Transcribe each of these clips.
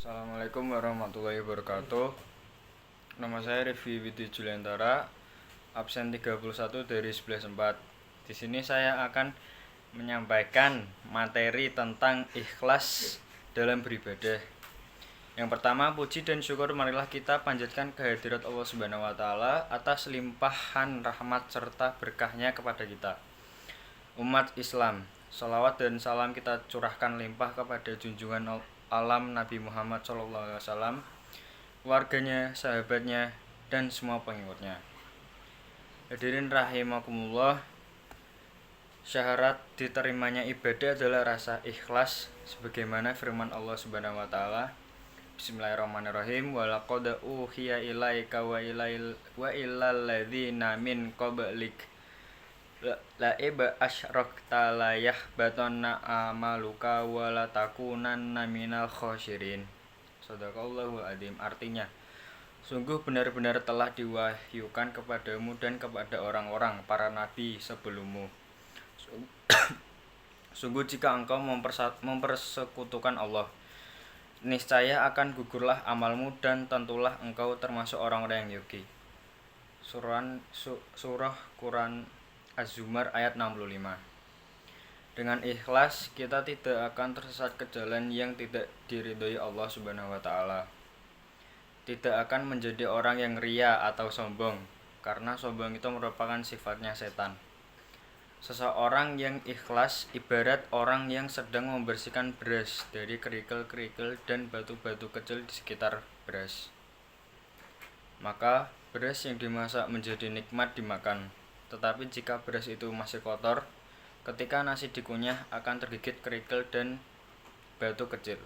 Assalamualaikum warahmatullahi wabarakatuh. Nama saya Rify Widi Juliantara, absen 31 dari 11 4. Di sini saya akan menyampaikan materi tentang ikhlas dalam beribadah. Yang pertama, puji dan syukur marilah kita panjatkan kehadirat Allah Subhanahu wa taala atas limpahan rahmat serta berkahnya kepada kita, umat Islam. Salawat dan salam kita curahkan limpah kepada junjungan alam Nabi Muhammad SAW, keluarganya, sahabatnya, dan semua pengikutnya. Hadirin rahimakumullah, syarat diterimanya ibadah adalah rasa ikhlas sebagaimana firman Allah Subhanahu wa taala. Bismillahirrahmanirrahim. Walaqad uhiya ilaika wa ilal ladzina min qablik la'ib asyrakta la yahbatanna amaluka wa la takunanna minal khosirin. Shadaqallahul adzim. Artinya, sungguh benar-benar telah diwahyukan kepadamu dan kepada orang-orang para nabi sebelummu. Sungguh jika engkau mempersekutukan Allah, niscaya akan gugurlah amalmu dan tentulah engkau termasuk orang-orang yang yogi. Surah Quran Az-Zumar ayat 65. Dengan ikhlas kita tidak akan tersesat ke jalan yang tidak diridhoi Allah Subhanahu wa taala. Tidak akan menjadi orang yang ria atau sombong, karena sombong itu merupakan sifatnya setan. Seseorang yang ikhlas ibarat orang yang sedang membersihkan beras dari kerikil-kerikil dan batu-batu kecil di sekitar beras. Maka beras yang dimasak menjadi nikmat dimakan. Tetapi jika beras itu masih kotor, ketika nasi dikunyah akan tergigit kerikil dan batu kecil.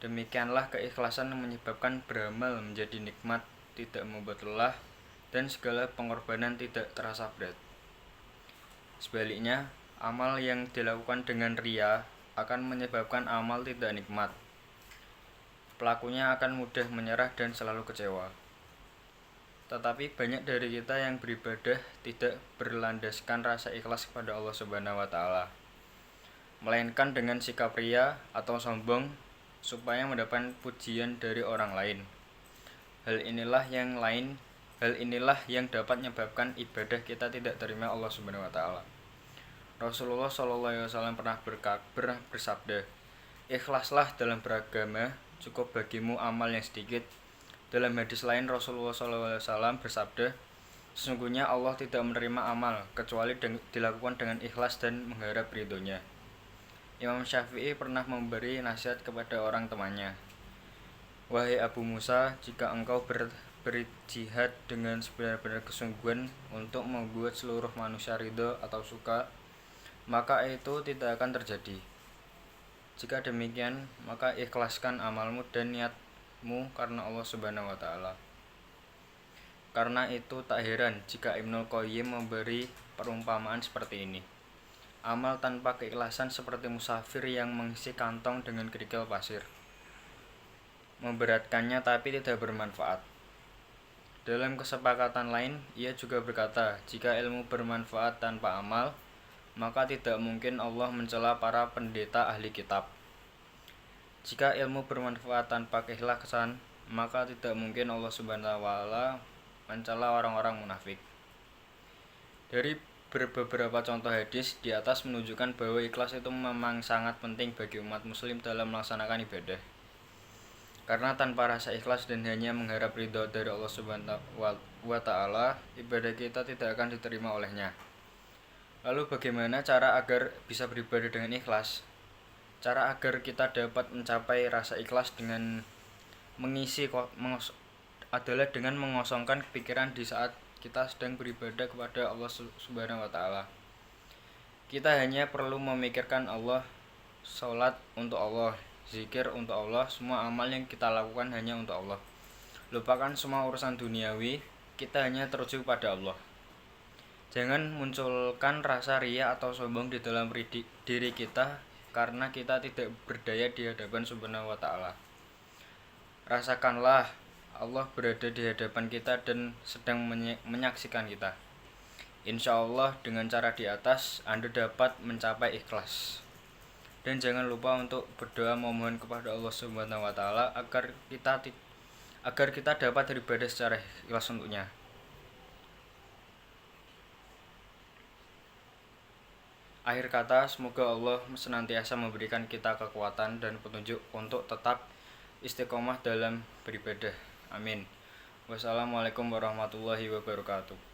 Demikianlah keikhlasan menyebabkan beramal menjadi nikmat, tidak membuat lelah, dan segala pengorbanan tidak terasa berat. Sebaliknya, amal yang dilakukan dengan ria akan menyebabkan amal tidak nikmat. Pelakunya akan mudah menyerah dan selalu kecewa. Tetapi banyak dari kita yang beribadah tidak berlandaskan rasa ikhlas kepada Allah Subhanahu wa taala, melainkan dengan sikap ria atau sombong supaya mendapat pujian dari orang lain. Hal inilah yang dapat menyebabkan ibadah kita tidak terima Allah Subhanahu wa taala. Rasulullah SAW pernah bersabda, "Ikhlaslah dalam beragama, cukup bagimu amal yang sedikit." Dalam hadis lain Rasulullah SAW bersabda, "Sesungguhnya Allah tidak menerima amal kecuali dilakukan dengan ikhlas dan mengharap ridhonya." Imam Syafi'i pernah memberi nasihat kepada orang temannya, "Wahai Abu Musa, jika engkau berjihad dengan sebenar-benar kesungguhan untuk membuat seluruh manusia ridho atau suka, maka itu tidak akan terjadi. Jika demikian, maka ikhlaskan amalmu dan niatmu karena Allah Subhanahu wa taala." Karena itu tak heran jika Ibnul Qayyim memberi perumpamaan seperti ini. Amal tanpa keikhlasan seperti musafir yang mengisi kantong dengan kerikil pasir. Memberatkannya tapi tidak bermanfaat. Dalam kesepakatan lain, ia juga berkata, jika ilmu bermanfaat tanpa amal, maka tidak mungkin Allah mencela para pendeta ahli kitab. Jika ilmu bermanfaat tanpa keikhlasan, maka tidak mungkin Allah Subhanahu wa taala mencela orang-orang munafik. Dari beberapa contoh hadis di atas menunjukkan bahwa ikhlas itu memang sangat penting bagi umat muslim dalam melaksanakan ibadah. Karena tanpa rasa ikhlas dan hanya mengharap ridho dari Allah Subhanahu wa taala, ibadah kita tidak akan diterima olehnya. Lalu bagaimana cara agar bisa beribadah dengan ikhlas? Cara agar kita dapat mencapai rasa ikhlas dengan adalah dengan mengosongkan pikiran di saat kita sedang beribadah kepada Allah Subhanahu wa taala. Kita hanya perlu memikirkan Allah, salat untuk Allah, zikir untuk Allah, semua amal yang kita lakukan hanya untuk Allah. Lupakan semua urusan duniawi, kita hanya tertuju pada Allah. Jangan munculkan rasa ria atau sombong di dalam diri kita karena kita tidak berdaya di hadapan Subhanahu wa taala. Rasakanlah Allah berada di hadapan kita dan sedang menyaksikan kita. Insya Allah dengan cara di atas Anda dapat mencapai ikhlas. Dan jangan lupa untuk berdoa memohon kepada Allah Subhanahu wa taala agar kita dapat beribadah secara ikhlas untuknya. Akhir kata, semoga Allah senantiasa memberikan kita kekuatan dan petunjuk untuk tetap istiqomah dalam beribadah. Amin. Wassalamualaikum warahmatullahi wabarakatuh.